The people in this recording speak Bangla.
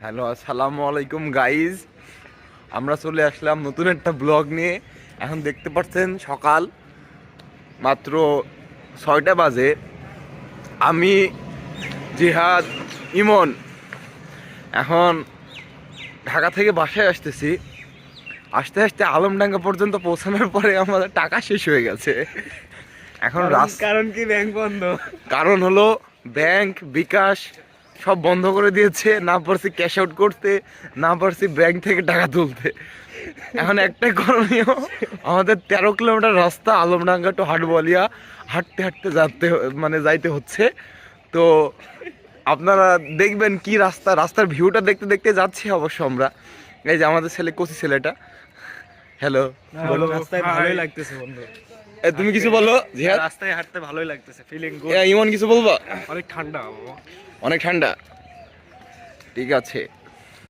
হ্যালো, আসসালামু আলাইকুম গাইজ। আমরা চলে আসলাম নতুন একটা ব্লগ নিয়ে। এখন দেখতে পাচ্ছেন সকাল মাত্র 6টা বাজে। আমি জিহাদ, ইমন এখন ঢাকা থেকে বাসায় আসতেছি। আস্তে আস্তে আলমডাঙ্গা পর্যন্ত পৌঁছানোর পরে আমাদের টাকা শেষ হয়ে গেছে। এখন কারণ কি ব্যাংক বন্ধ? কারণ হলো ব্যাংক বিকাশ সব বন্ধ করে দিয়েছে। না পারছি ক্যাশ আউট করতে, না পারছি ব্যাংক থেকে টাকা তুলতে। এখন একটাই করণীয়, আমাদের 13 কিলোমিটার রাস্তা আলমডাঙ্গা টু হাটবলিয়া হাঁটতে হাঁটতে যাইতে হচ্ছে। তো আপনারা দেখবেন কি রাস্তার ভিউটা দেখতে দেখতে যাচ্ছি অবশ্য আমরা। এই যে আমাদের ছেলে, কচি ছেলেটা। হ্যালো, বলো। রাস্তায় ভালোই লাগতেছে বন্ধু। তুমি কিছু বলো জিহাদ? রাস্তায় হাঁটতে ভালোই লাগতেছে, ফিলিং গুড। ইমন কিছু বলবা? অনেক ঠান্ডা বাবা। অনেক ঠান্ডা, ঠিক আছে।